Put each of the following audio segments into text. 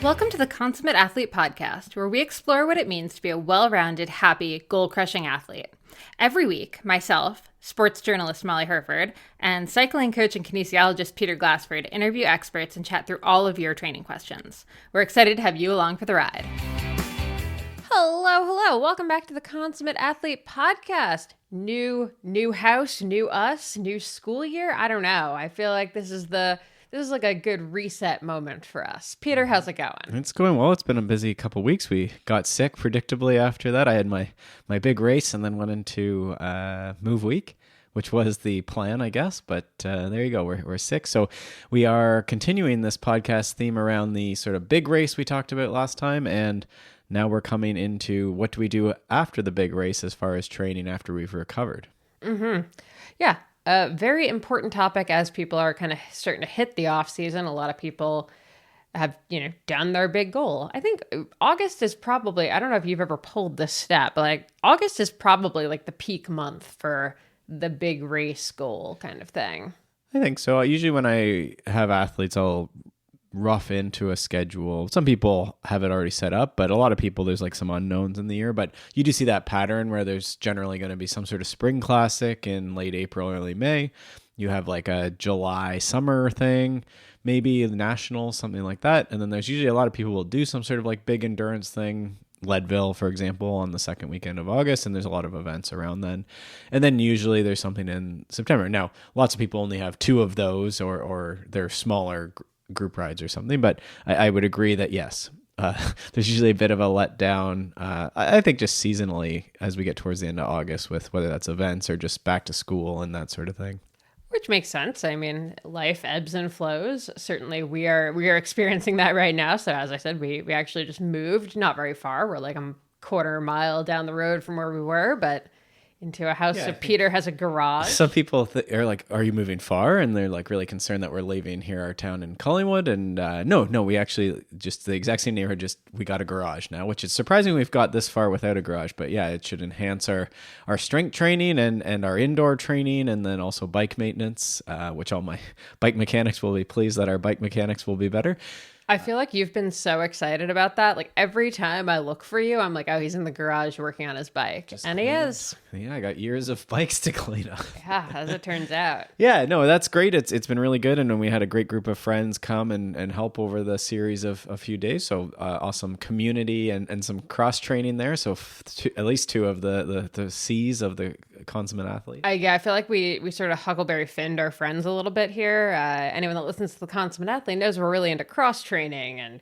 Welcome to the Consummate Athlete Podcast, where we explore what it means to be a well-rounded, happy, goal-crushing athlete. Every week, myself, sports journalist Molly Herford, and cycling coach and kinesiologist Peter Glassford interview experts and chat through all of your training questions. We're excited to have you along for the ride. Hello. Welcome back to the Consummate Athlete Podcast. New house, new us, new school year. I don't know. I feel like this is like a good reset moment for us. Peter, how's it going? It's going well. It's been a busy couple weeks. We got sick predictably after that. I had my big race and then went into move week, which was the plan, I guess. But there you go. We're sick. So we are continuing this podcast theme around the sort of big race we talked about last time. And now we're coming into what do we do after the big race as far as training after we've recovered. Mm-hmm. Yeah. A very important topic as people are kind of starting to hit the off season. A lot of people have, done their big goal. I think August is probably, I don't know if you've ever pulled this stat, but like August is probably like the peak month for the big race goal kind of thing. I think so. Usually when I have athletes, I'll rough into a schedule. Some people have it already set up, but a lot of people, there's like some unknowns in the year. But you do see that pattern where there's generally going to be some sort of spring classic in late April, early May. You have like a July summer thing, maybe the nationals, something like that. And then there's usually a lot of people will do some sort of like big endurance thing, Leadville, for example, on the second weekend of August, and there's a lot of events around then. And then usually there's something in September. Now, lots of people only have two of those or they're smaller group rides or something, but I would agree that yes, there's usually a bit of a letdown. I think just seasonally as we get towards the end of August with whether that's events or just back to school and that sort of thing. Which makes sense. I mean, life ebbs and flows. Certainly we are experiencing that right now. So as I said, we actually just moved not very far. We're like a quarter mile down the road from where we were, but into a house. Yeah, so Peter has a garage. Some people are like, are you moving far? And they're like really concerned that we're leaving here, our town in Collingwood. And no, we actually just the exact same neighborhood, just we got a garage now, which is surprising we've got this far without a garage. But yeah, it should enhance our strength training and our indoor training, and then also bike maintenance, which all my bike mechanics will be pleased that our bike mechanics will be better. I feel like you've been so excited about that. Like every time I look for you, I'm like, oh, he's in the garage working on his bike. And he is. Yeah, I got years of bikes to clean up. Yeah, as it turns out. Yeah, no, that's great. It's been really good. And then we had a great group of friends come and help over the series of a few days. So awesome community and some cross training there. So at least two of the C's of the Consummate Athlete. I feel like we sort of Huckleberry Finned our friends a little bit here. Anyone that listens to the Consummate Athlete knows we're really into cross training and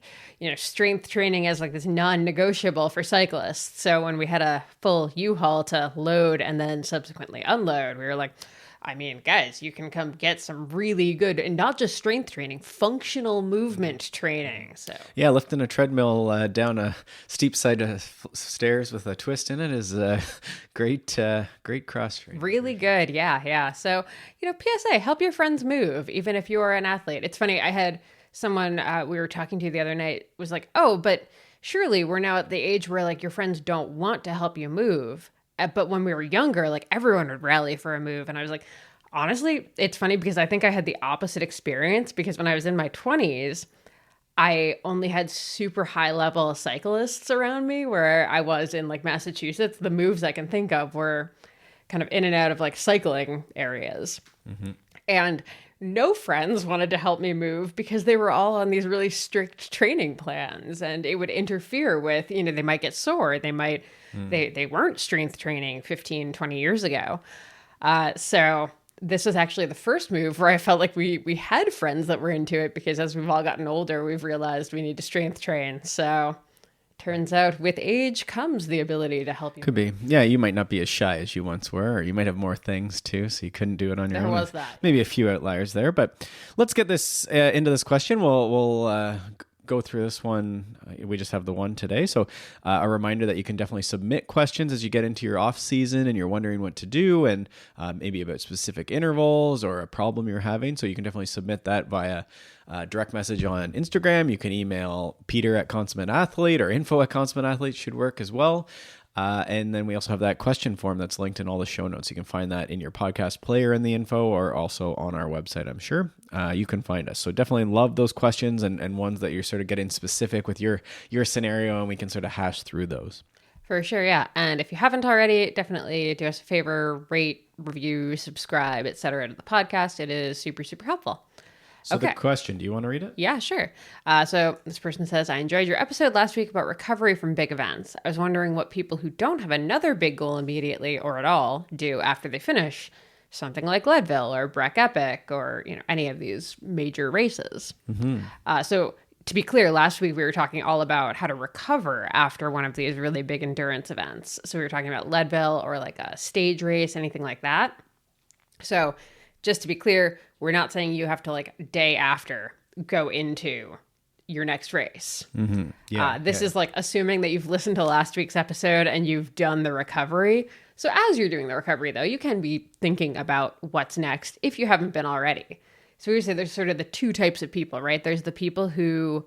strength training as like this non-negotiable for cyclists. So when we had a full U-Haul to load and then subsequently unload, we were like, I mean, guys, you can come get some really good, and not just strength training, functional movement training. So yeah, lifting a treadmill down a steep side of stairs with a twist in it is great cross training. Really good, yeah. So PSA, help your friends move, even if you are an athlete. It's funny, I had someone we were talking to the other night was like, oh, but surely we're now at the age where like your friends don't want to help you move. But when we were younger, like everyone would rally for a move. And I was like, honestly, it's funny because I think I had the opposite experience, because when I was in my 20s, I only had super high level cyclists around me. Where I was in like Massachusetts, the moves I can think of were kind of in and out of like cycling areas. Mm-hmm. And no friends wanted to help me move because they were all on these really strict training plans, and it would interfere with, they might get sore. They might, they weren't strength training 15, 20 years ago. So this was actually the first move where I felt like we had friends that were into it, because as we've all gotten older, we've realized we need to strength train. So turns out with age comes the ability to help you. Could be. Yeah, you might not be as shy as you once were, or you might have more things too, so you couldn't do it on your own. There was that. Maybe a few outliers there, but let's get this into this question. We'll go through this one. We just have the one today. So a reminder that you can definitely submit questions as you get into your off season and you're wondering what to do, and maybe about specific intervals or a problem you're having. So you can definitely submit that via direct message on Instagram. You can email Peter at Consummate Athlete, or info at Consummate Athlete should work as well. And then we also have that question form that's linked in all the show notes. You can find that in your podcast player in the info, or also on our website, I'm sure. You can find us. So definitely love those questions and ones that you're sort of getting specific with your scenario, and we can sort of hash through those. For sure, yeah. And if you haven't already, definitely do us a favor, rate, review, subscribe, etc. to the podcast. It is super, super helpful. So the question, do you want to read it? Yeah, sure. So this person says, I enjoyed your episode last week about recovery from big events. I was wondering what people who don't have another big goal immediately or at all do after they finish something like Leadville or Breck Epic or any of these major races. So to be clear, last week we were talking all about how to recover after one of these really big endurance events. So we were talking about Leadville or like a stage race, anything like that. So just to be clear, we're not saying you have to like day after go into your next race. This is like assuming that you've listened to last week's episode and you've done the recovery. So as you're doing the recovery, though, you can be thinking about what's next if you haven't been already. So we would say there's sort of the two types of people, right? There's the people who,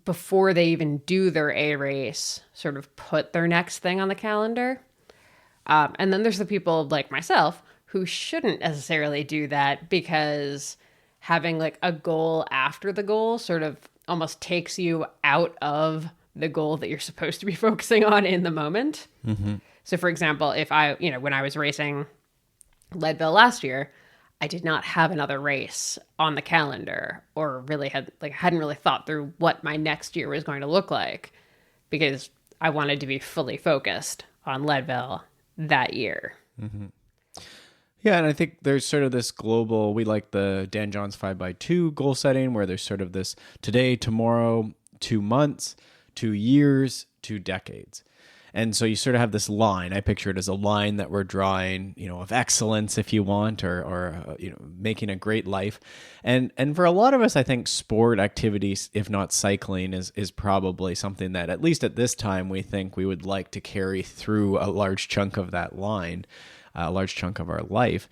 before they even do their A race, sort of put their next thing on the calendar. And then there's the people like myself who shouldn't necessarily do that because having like a goal after the goal sort of almost takes you out of the goal that you're supposed to be focusing on in the moment. So for example, if when I was racing Leadville last year, I did not have another race on the calendar or really hadn't really thought through what my next year was going to look like because I wanted to be fully focused on Leadville that year. Yeah, and I think there's sort of this global, we like the Dan John's 5x2 goal setting where there's sort of this today, tomorrow, 2 months, 2 years, 2 decades. And so you sort of have this line. I picture it as a line that we're drawing, of excellence, if you want, or making a great life. And for a lot of us, I think sport activities, if not cycling, is probably something that at least at this time we think we would like to carry through a large chunk of that line, a large chunk of our life.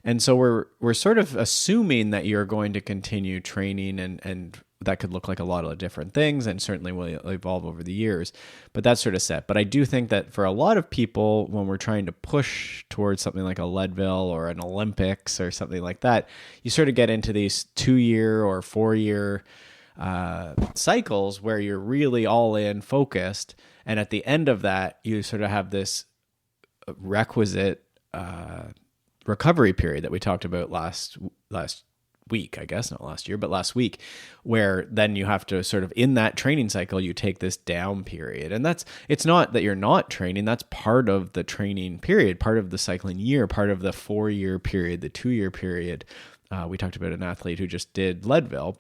And so we're sort of assuming that you're going to continue training and that could look like a lot of different things and certainly will evolve over the years, but that's sort of set. But I do think that for a lot of people, when we're trying to push towards something like a Leadville or an Olympics or something like that, you sort of get into these 2-year or 4-year cycles where you're really all in focused. And at the end of that, you sort of have this requisite recovery period that we talked about last week, I guess, not last year, but last week, where then you have to sort of in that training cycle, you take this down period. And it's not that you're not training, that's part of the training period, part of the cycling year, part of the 4-year period, the 2-year period. We talked about an athlete who just did Leadville.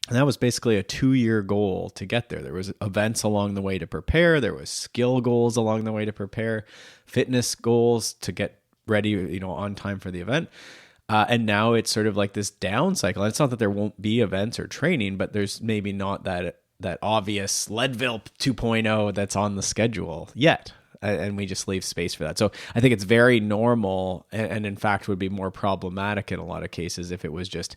And that was basically a 2-year goal to get there. There was events along the way to prepare. There was skill goals along the way to prepare, fitness goals to get ready, on time for the event. And now it's sort of like this down cycle. And it's not that there won't be events or training, but there's maybe not that obvious Leadville 2.0 that's on the schedule yet. And we just leave space for that. So I think it's very normal and in fact would be more problematic in a lot of cases if it was just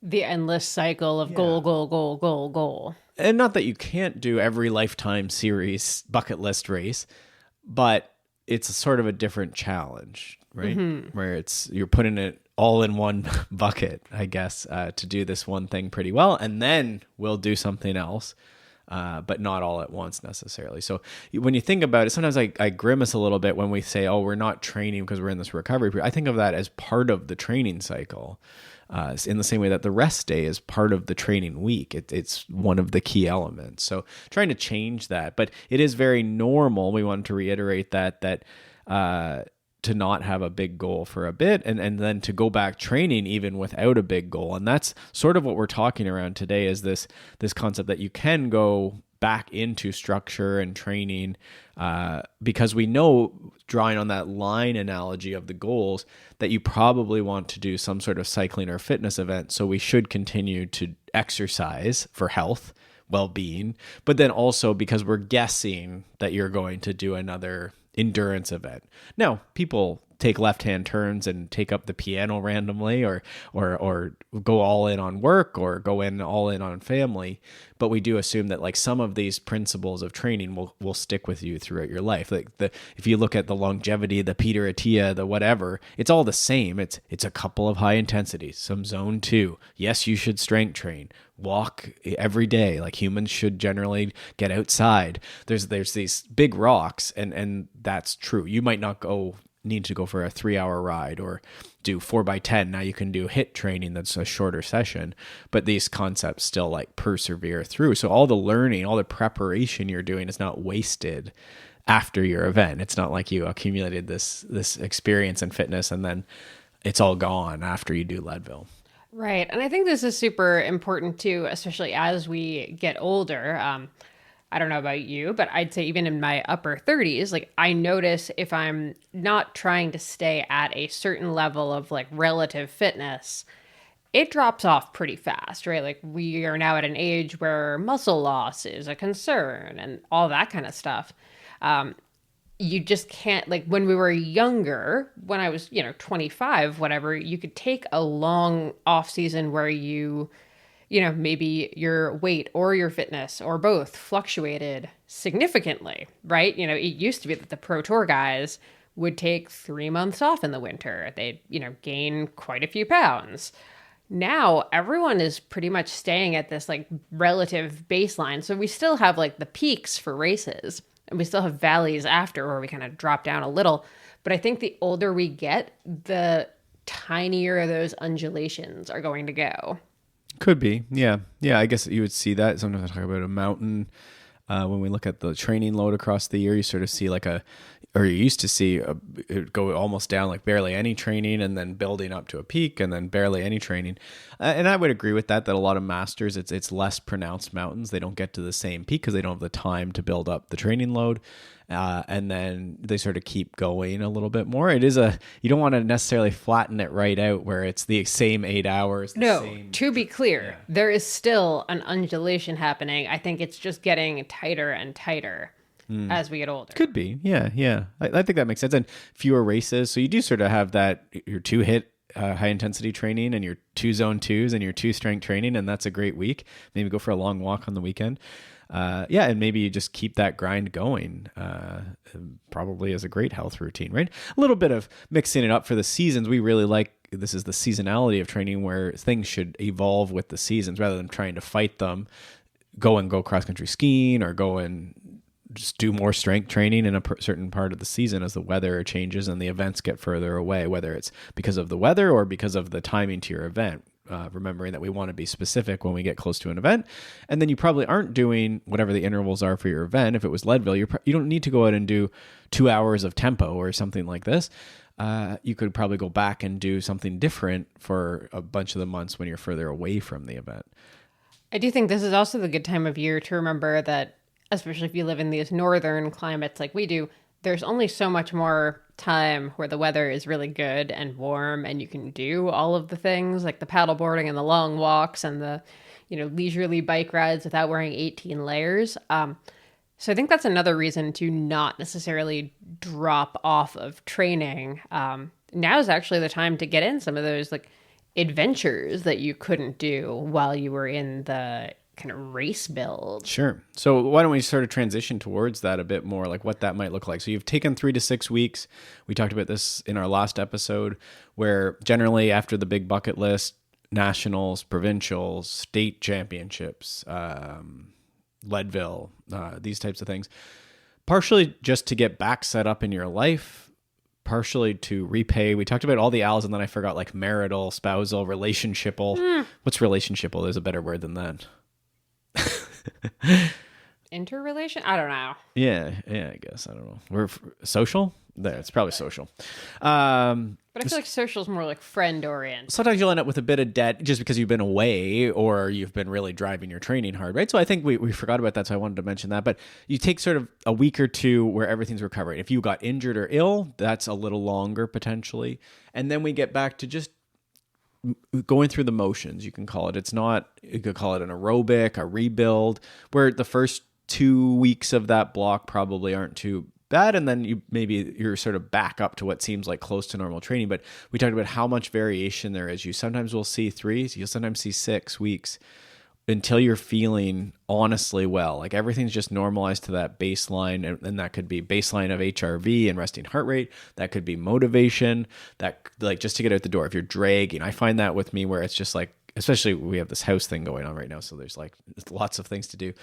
the endless cycle of goal, goal, goal, goal, goal. And not that you can't do every Lifetime series bucket list race, but it's sort of a different challenge, right? Where you're putting it all in one bucket, I guess, to do this one thing pretty well. And then we'll do something else, but not all at once necessarily. So when you think about it, sometimes I grimace a little bit when we say, oh, we're not training because we're in this recovery period. I think of that as part of the training cycle. In the same way that the rest day is part of the training week. It's one of the key elements. So trying to change that, but it is very normal. We wanted to reiterate that to not have a big goal for a bit and then to go back training even without a big goal. And that's sort of what we're talking around today is this concept that you can go back into structure and training because we know, drawing on that line analogy of the goals, that you probably want to do some sort of cycling or fitness event. So we should continue to exercise for health, well-being, but then also because we're guessing that you're going to do another endurance event. Now, people take left-hand turns and take up the piano randomly, or go all in on work, or go in all in on family. But we do assume that like some of these principles of training will stick with you throughout your life. Like if you look at the longevity, the Peter Attia, the whatever, it's all the same. It's a couple of high intensities, some zone 2. Yes, you should strength train, walk every day. Like humans should generally get outside. There's these big rocks, and that's true. You might not need to go for a 3-hour ride or do 4x10. Now you can do HIIT training that's a shorter session, but these concepts still like persevere through. So all the learning, all the preparation you're doing is not wasted after your event. It's not like you accumulated this experience and fitness and then it's all gone after you do Leadville. Right. And I think this is super important too, especially as we get older. I don't know about you, but I'd say even in my upper 30s, like I notice if I'm not trying to stay at a certain level of like relative fitness, it drops off pretty fast, right? Like we are now at an age where muscle loss is a concern and all that kind of stuff. You just can't, like when we were younger, when I was, 25, whatever, you could take a long off season where maybe your weight or your fitness or both fluctuated significantly, right? It used to be that the Pro Tour guys would take 3 months off in the winter. They'd, gain quite a few pounds. Now everyone is pretty much staying at this like relative baseline. So we still have like the peaks for races and we still have valleys after where we kind of drop down a little. But I think the older we get, the tinier those undulations are going to go. Could be. Yeah. I guess you would see that. Sometimes I talk about a mountain. When we look at the training load across the year, you sort of see you used to see it go almost down like barely any training and then building up to a peak and then barely any training. And I would agree with that a lot of masters, it's less pronounced mountains. They don't get to the same peak because they don't have the time to build up the training load. And then they sort of keep going a little bit more. You don't want to necessarily flatten it right out where it's the same 8 hours. To be clear, There is still an undulation happening. I think it's just getting tighter and tighter as we get older. Could be. Yeah. I think that makes sense. And fewer races. So you do sort of have that, your 2 HIIT high intensity training and your 2 zone 2s and your 2 strength training. And that's a great week. Maybe go for a long walk on the weekend. And maybe you just keep that grind going, probably as a great health routine, right? A little bit of mixing it up for the seasons. We really like, this is the seasonality of training where things should evolve with the seasons rather than trying to fight them. Go cross country skiing or go and just do more strength training in a certain part of the season as the weather changes and the events get further away, whether it's because of the weather or because of the timing to your event. Remembering that we want to be specific when we get close to an event. And then you probably aren't doing whatever the intervals are for your event. If it was Leadville, you don't need to go out and do 2 hours of tempo or something like this. You could probably go back and do something different for a bunch of the months when you're further away from the event. I do think this is also the good time of year to remember that, especially if you live in these northern climates like we do, there's only so much more time where the weather is really good and warm and you can do all of the things like the paddleboarding and the long walks and the, leisurely bike rides without wearing 18 layers. So I think that's another reason to not necessarily drop off of training. Now is actually the time to get in some of those like adventures that you couldn't do while you were in the kind of race build. Sure. So why don't we sort of transition towards that a bit more, like what that might look like. So you've taken 3 to 6 weeks. We talked about this in our last episode, where generally after the big bucket list, nationals, provincials, state championships, Leadville, these types of things, partially just to get back set up in your life, partially to repay. We talked about all the L's and then I forgot like marital, spousal, relationshipal. What's relationshipal? There's a better word than that. Interrelation? I don't know. Yeah, I guess. I don't know. We're social? There, it's probably social. But I feel like social is more like friend-oriented. Sometimes you'll end up with a bit of debt just because you've been away or you've been really driving your training hard, right? So I think we forgot about that, so I wanted to mention that. But you take sort of a week or two where everything's recovering. If you got injured or ill, that's a little longer potentially. And then we get back to just going through the motions, you can call it. You could call it an aerobic, a rebuild, where the first 2 weeks of that block probably aren't too bad, and then you're sort of back up to what seems like close to normal training. But we talked about how much variation there is. You sometimes will see 3, you'll sometimes see 6 weeks until you're feeling honestly well. Like everything's just normalized to that baseline, and that could be baseline of HRV and resting heart rate. That could be motivation, that like just to get out the door. If you're dragging, I find that with me where it's just like, especially we have this house thing going on right now, so there's like lots of things to do.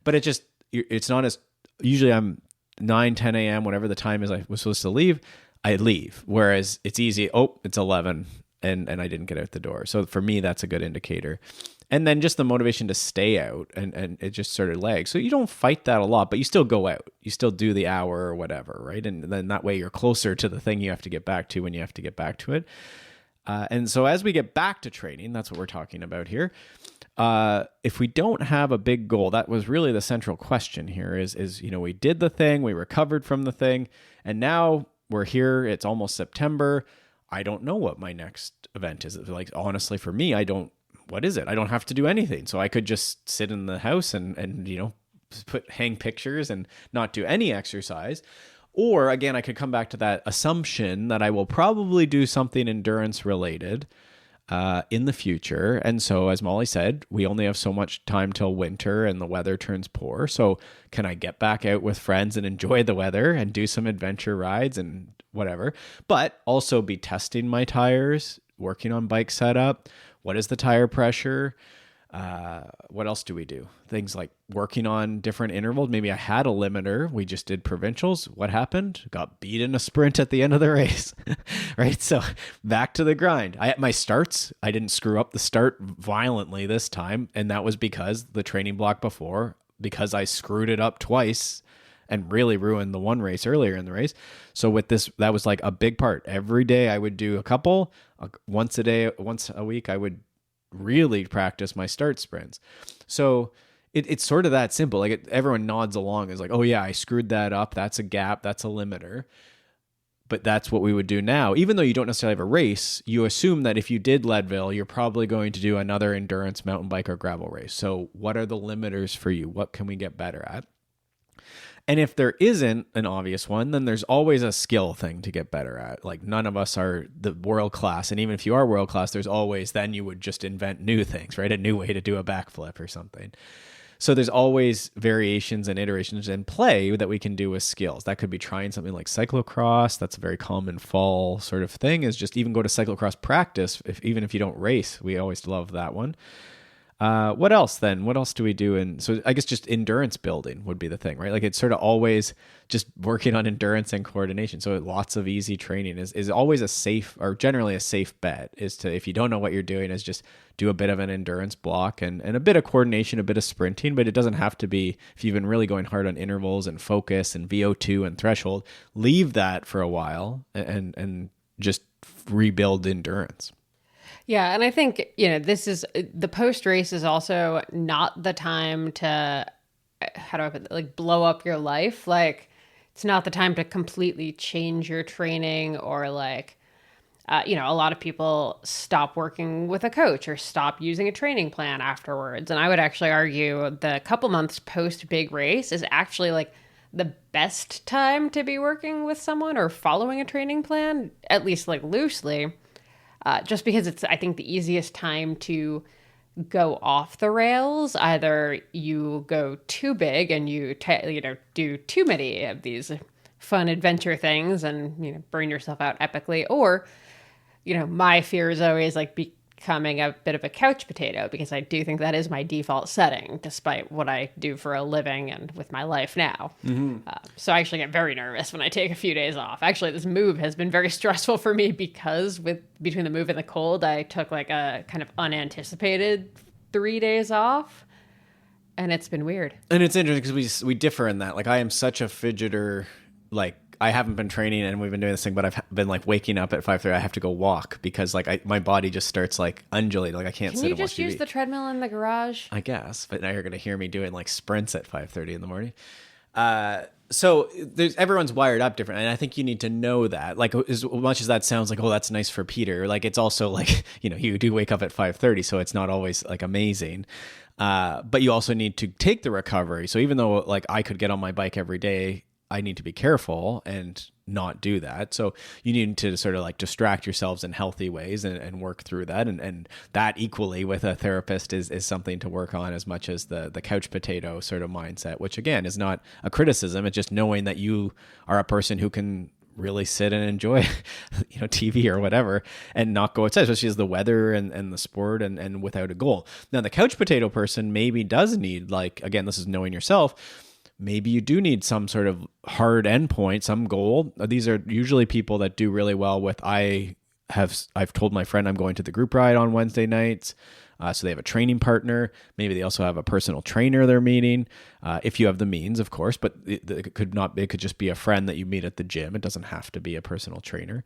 But it's not as, usually I'm 9, 10 a.m., whatever the time is I was supposed to leave, I leave. Whereas it's easy, it's 11 and I didn't get out the door. So for me, that's a good indicator. And then just the motivation to stay out and it just sort of lags. So you don't fight that a lot, but you still go out. You still do the hour or whatever, right? And then that way you're closer to the thing you have to get back to when you have to get back to it. And so as we get back to training, that's what we're talking about here. If we don't have a big goal, that was really the central question here is, we did the thing, we recovered from the thing, and now we're here. It's almost September. I don't know what my next event is. Like, honestly, for me, what is it? I don't have to do anything. So I could just sit in the house and hang pictures and not do any exercise. Or again, I could come back to that assumption that I will probably do something endurance related in the future. And so, as Molly said, we only have so much time till winter and the weather turns poor. So can I get back out with friends and enjoy the weather and do some adventure rides and whatever, but also be testing my tires, working on bike setup? What is the tire pressure? What else do we do? Things like working on different intervals. Maybe I had a limiter. We just did provincials. What happened? Got beat in a sprint at the end of the race, right? So back to the grind. My starts, I didn't screw up the start violently this time. And that was because the training block before, because I screwed it up twice and really ruined the one race earlier in the race. So with this, that was like a big part. Every day I would do a couple, once a week, I would really practice my start sprints. So it's sort of that simple. Like everyone nods along is like, oh yeah, I screwed that up. That's a gap. That's a limiter. But that's what we would do now. Even though you don't necessarily have a race, you assume that if you did Leadville, you're probably going to do another endurance mountain bike or gravel race. So what are the limiters for you? What can we get better at? And if there isn't an obvious one, then there's always a skill thing to get better at. Like none of us are the world class. And even if you are world class, there's always, then you would just invent new things, right? A new way to do a backflip or something. So there's always variations and iterations in play that we can do with skills. That could be trying something like cyclocross. That's a very common fall sort of thing, is just even go to cyclocross practice. Even if you don't race, we always love that one. What else then? What else do we do? And so I guess just endurance building would be the thing, right? Like it's sort of always just working on endurance and coordination. So lots of easy training is always a safe, or generally a safe bet, is to, if you don't know what you're doing, is just do a bit of an endurance block and a bit of coordination, a bit of sprinting, but it doesn't have to be, if you've been really going hard on intervals and focus and VO2 and threshold, leave that for a while and just rebuild endurance. Yeah, and I think, this is, the post-race is also not the time to, how do I put it, like blow up your life. Like, it's not the time to completely change your training or like, a lot of people stop working with a coach or stop using a training plan afterwards. And I would actually argue the couple months post-big race is actually like the best time to be working with someone or following a training plan, at least like loosely. Just because it's, I think, the easiest time to go off the rails. Either you go too big and you do too many of these fun adventure things and burn yourself out epically, or my fear is always like becoming a bit of a couch potato, because I do think that is my default setting, despite what I do for a living and with my life now. Mm-hmm. So I actually get very nervous when I take a few days off. Actually, this move has been very stressful for me because between the move and the cold, I took like a kind of unanticipated 3 days off, and it's been weird. And it's interesting because we differ in that. Like I am such a fidgeter, like I haven't been training and we've been doing this thing, but I've been like waking up at 5:30. I have to go walk because like my body just starts like undulating. Like I can't sit and watch TV. Can you just use the treadmill in the garage? I guess, but now you're going to hear me doing like sprints at 5:30 in the morning. So everyone's wired up different. And I think you need to know that, like, as much as that sounds like, oh, that's nice for Peter. Like it's also like, you do wake up at 5:30, so it's not always like amazing. But you also need to take the recovery. So even though like I could get on my bike every day, I need to be careful and not do that. So you need to sort of like distract yourselves in healthy ways and work through that. And that equally with a therapist is something to work on as much as the couch potato sort of mindset, which again is not a criticism. It's just knowing that you are a person who can really sit and enjoy, TV or whatever and not go outside, especially as the weather and the sport and without a goal. Now, the couch potato person maybe does need, like, again, this is knowing yourself. Maybe you do need some sort of hard endpoint, some goal. These are usually people that do really well with, I've told my friend I'm going to the group ride on Wednesday nights. So they have a training partner. Maybe they also have a personal trainer they're meeting, if you have the means, of course. But it could just be a friend that you meet at the gym. It doesn't have to be a personal trainer.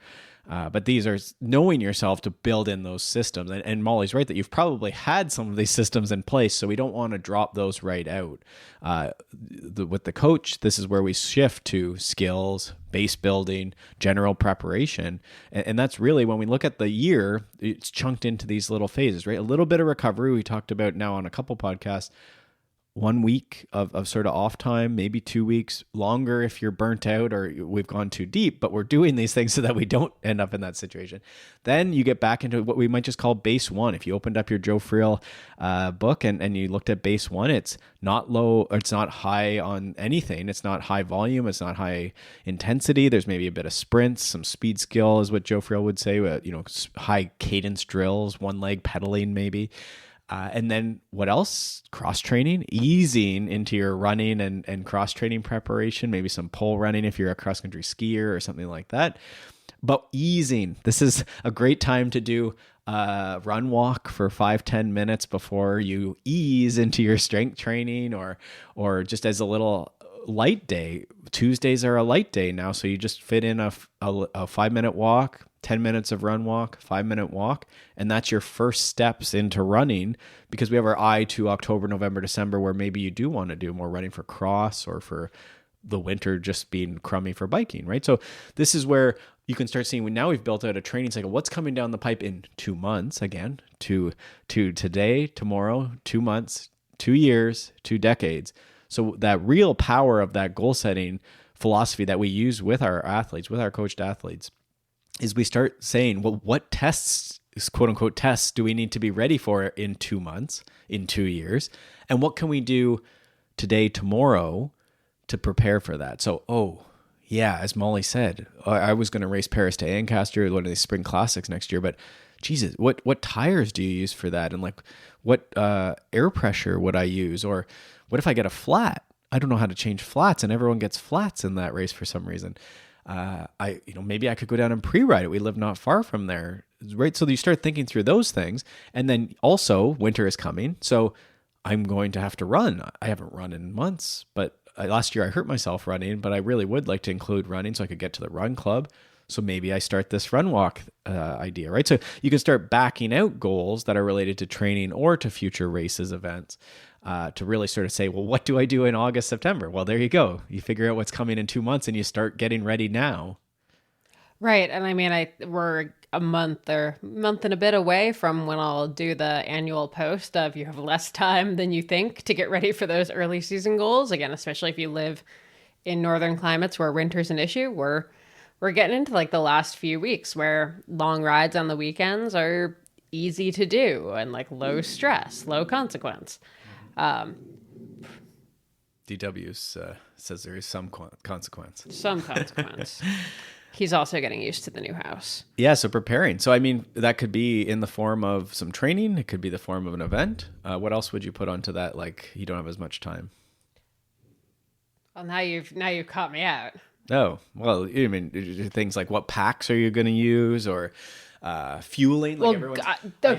But these are knowing yourself to build in those systems. And Molly's right that you've probably had some of these systems in place, so we don't want to drop those right out. With the coach, this is where we shift to skills, base building, general preparation. And that's really, when we look at the year, it's chunked into these little phases, right? A little bit of recovery. We talked about now on a couple podcasts, 1 week of sort of off time, maybe 2 weeks longer if you're burnt out or we've gone too deep, but we're doing these things so that we don't end up in that situation. Then you get back into what we might just call base one. If you opened up your Joe Friel book and you looked at base one, it's not low, or it's not high on anything. It's not high volume. It's not high intensity. There's maybe a bit of sprints, some speed skill is what Joe Friel would say, high cadence drills, one leg pedaling maybe. And then what else? Cross training, easing into your running and cross training preparation, maybe some pole running if you're a cross country skier or something like that. But easing, this is a great time to do a run walk for 5-10 minutes before you ease into your strength training or just as a little light day. Tuesdays are a light day now. So you just fit in a 5-minute walk, 10 minutes of run walk, 5-minute walk, and that's your first steps into running, because we have our eye to October, November, December, where maybe you do want to do more running for cross or for the winter just being crummy for biking, right? So this is where you can start seeing, now we've built out a training cycle. What's coming down the pipe in 2 months, again, to today, tomorrow, 2 months, 2 years, 2 decades. So that real power of that goal setting philosophy that we use with our athletes, with our coached athletes, is we start saying, well, what tests, quote unquote tests, do we need to be ready for in 2 months, in 2 years? And what can we do today, tomorrow to prepare for that? So, as Molly said, I was going to race Paris to Ancaster, one of these spring classics next year, but Jesus, what tires do you use for that? And like, what air pressure would I use? Or what if I get a flat? I don't know how to change flats, and everyone gets flats in that race for some reason. Maybe I could go down and pre-ride it. We live not far from there, right? So you start thinking through those things. And then also winter is coming. So I'm going to have to run. I haven't run in months, but last year I hurt myself running, but I really would like to include running so I could get to the run club. So maybe I start this run walk idea, right? So you can start backing out goals that are related to training or to future races, events, to really sort of say, well, what do I do in August, September? Well, there you go. You figure out what's coming in 2 months and you start getting ready now. Right. And I mean, we're a month and a bit away from when I'll do the annual post of you have less time than you think to get ready for those early season goals. Again, especially if you live in northern climates where winter's an issue, we're getting into like the last few weeks where long rides on the weekends are easy to do and like low stress, low consequence. DW says there is some consequence. Some consequence. He's also getting used to the new house. Yeah, so preparing. So, I mean, that could be in the form of some training. It could be the form of an event. What else would you put onto that? Like, you don't have as much time. Well, now you've caught me out. Oh, well, I mean, things like what packs are you going to use, or fueling? Like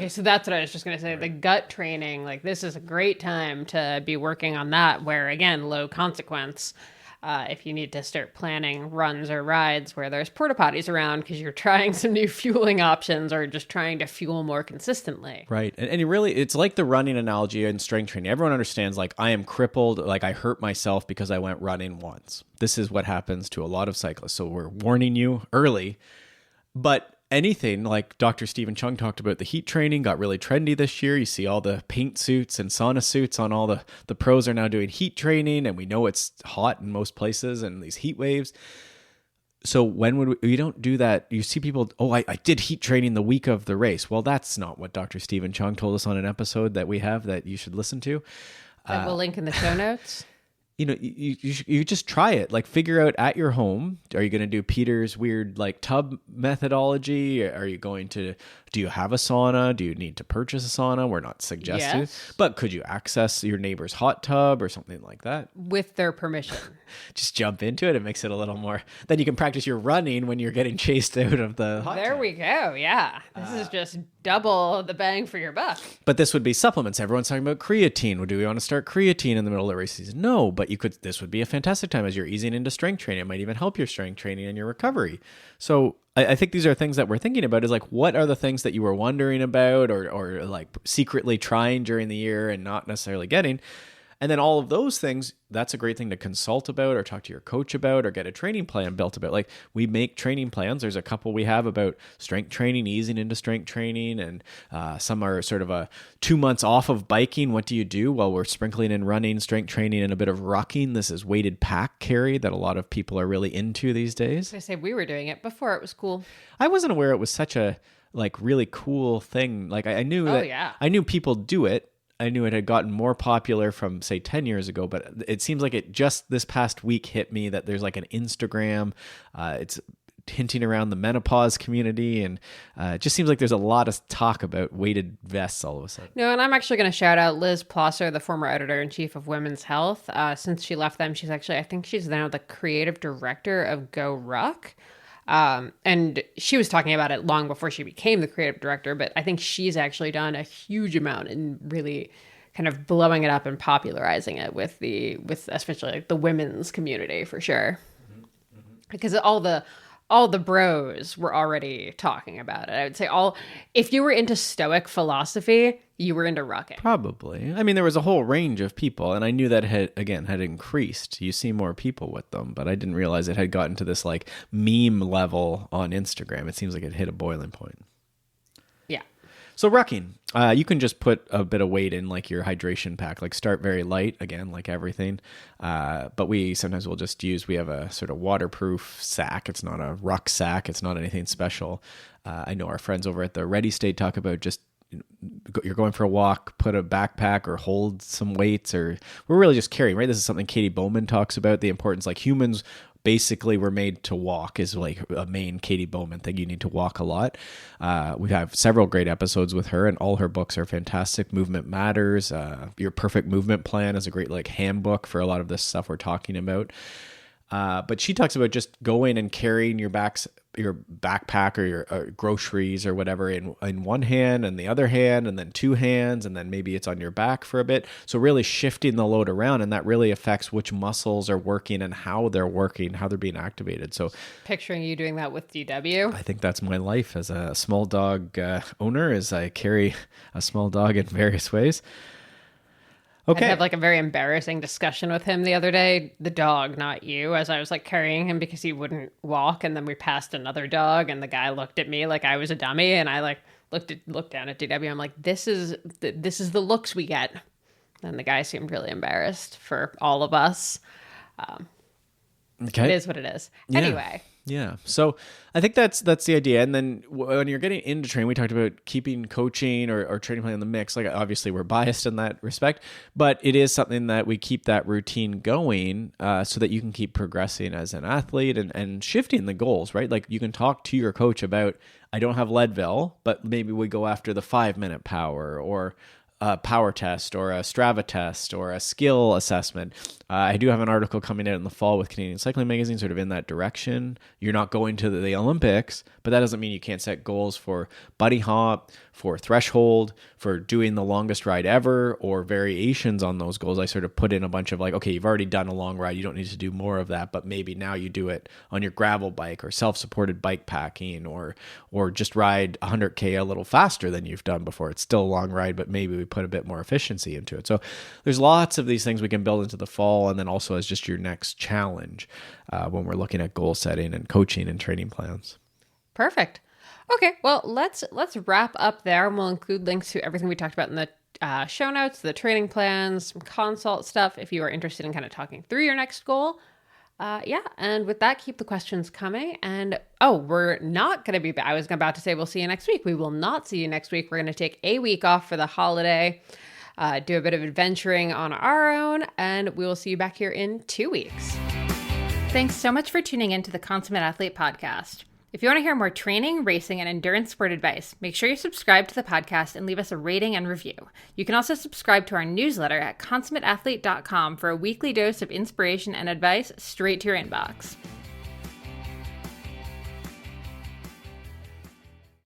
so that's what I was just going to say. Right. The gut training, like this is a great time to be working on that, where again, low consequence. If you need to start planning runs or rides where there's porta potties around because you're trying some new fueling options or just trying to fuel more consistently. Right. And you really, it's like the running analogy in strength training. Everyone understands, like, I am crippled, like I hurt myself because I went running once. This is what happens to a lot of cyclists. So we're warning you early, but anything like Dr. Stephen Chung talked about, the heat training got really trendy this year. You see all the paint suits and sauna suits on all the pros are now doing heat training, and we know it's hot in most places and these heat waves. So when would we don't do that? You see people, I did heat training the week of the race. Well, that's not what Dr. Stephen Chung told us on an episode that we have that you should listen to. That we'll link in the show notes. You just try it. Like, figure out at your home, are you going to do Peter's weird like tub methodology? Are you going to, do you have a sauna? Do you need to purchase a sauna? We're not suggesting, but could you access your neighbor's hot tub or something like that? With their permission. Just jump into it. It makes it a little more, then you can practice your running when you're getting chased out of the hot There tub. we go. Yeah. This is just double the bang for your buck. But this would be supplements. Everyone's talking about creatine. Do we want to start creatine in the middle of the race season? No, but this would be a fantastic time as you're easing into strength training. It might even help your strength training and your recovery. So I think these are things that we're thinking about, is like, what are the things that you were wondering about or like secretly trying during the year and not necessarily getting? And then all of those things, that's a great thing to consult about or talk to your coach about or get a training plan built about. Like, we make training plans. There's a couple we have about strength training, easing into strength training, and some are sort of a 2 months off of biking. What do you do? Well, we're sprinkling in running, strength training, and a bit of rucking. This is weighted pack carry that a lot of people are really into these days. I say we were doing it before it was cool. I wasn't aware it was such a like really cool thing. Like, I knew I knew people do it. I knew it had gotten more popular from, say, 10 years ago, but it seems like it just this past week hit me that there's like an Instagram. It's hinting around the menopause community, and it just seems like there's a lot of talk about weighted vests all of a sudden. No, and I'm actually going to shout out Liz Plosser, the former editor-in-chief of Women's Health. Since she left them, I think she's now the creative director of Go Ruck. And she was talking about it long before she became the creative director, but I think she's actually done a huge amount in really kind of blowing it up and popularizing it with especially like the women's community for sure. Because all the bros were already talking about it. I would say if you were into Stoic philosophy, you were into rucking. Probably. I mean, there was a whole range of people, and I knew that had increased. You see more people with them, but I didn't realize it had gotten to this like meme level on Instagram. It seems like it hit a boiling point. Yeah. So rucking, you can just put a bit of weight in, like your hydration pack, like start very light, again, like everything. But we have a sort of waterproof sack. It's not a rucksack. It's not anything special. I know our friends over at the Ready State talk about just, you're going for a walk, put a backpack or hold some weights, or we're really just carrying, right? This is something Katie Bowman talks about, the importance, like humans basically were made to walk is like a main Katie Bowman thing. You need to walk a lot. We have several great episodes with her, and all her books are fantastic. Movement Matters. Your Perfect Movement Plan is a great like handbook for a lot of this stuff we're talking about. But she talks about just going and carrying your backpack or your groceries or whatever in one hand and the other hand, and then two hands, and then maybe it's on your back for a bit. So really shifting the load around, and that really affects which muscles are working and how they're working, how they're being activated. So picturing you doing that with DW. I think that's my life as a small dog owner, is I carry a small dog in various ways. Okay. I had like a very embarrassing discussion with him the other day, the dog, not you, as I was like carrying him because he wouldn't walk. And then we passed another dog, and the guy looked at me like I was a dummy. And I like looked down at DW. I'm like, this is the looks we get. And the guy seemed really embarrassed for all of us. Okay. It is what it is. Yeah. Anyway. Yeah. So I think that's the idea. And then when you're getting into training, we talked about keeping coaching or training plan in the mix. Like, obviously we're biased in that respect, but it is something that we keep that routine going so that you can keep progressing as an athlete and shifting the goals, right? Like, you can talk to your coach about, I don't have Leadville, but maybe we go after the 5-minute power, or a power test, or a Strava test, or a skill assessment. I do have an article coming out in the fall with Canadian Cycling Magazine, sort of in that direction. You're not going to the Olympics, but that doesn't mean you can't set goals for buddy hop, for threshold, for doing the longest ride ever, or variations on those goals. I sort of put in a bunch of like, okay, you've already done a long ride, you don't need to do more of that, but maybe now you do it on your gravel bike or self-supported bike packing, or just ride 100K a little faster than you've done before. It's still a long ride, but maybe we put a bit more efficiency into it. So there's lots of these things we can build into the fall, and then also as just your next challenge when we're looking at goal setting and coaching and training plans. Perfect. Okay, well, let's wrap up there, and we'll include links to everything we talked about in the show notes, the training plans, some consult stuff if you are interested in kind of talking through your next goal. Yeah, and with that, keep the questions coming. And we're not going to be back. I was about to say we'll see you next week. We will not see you next week. We're going to take a week off for the holiday, do a bit of adventuring on our own, and we will see you back here in 2 weeks. Thanks so much for tuning in to the Consummate Athlete Podcast. If you want to hear more training, racing, and endurance sport advice, make sure you subscribe to the podcast and leave us a rating and review. You can also subscribe to our newsletter at consummateathlete.com for a weekly dose of inspiration and advice straight to your inbox.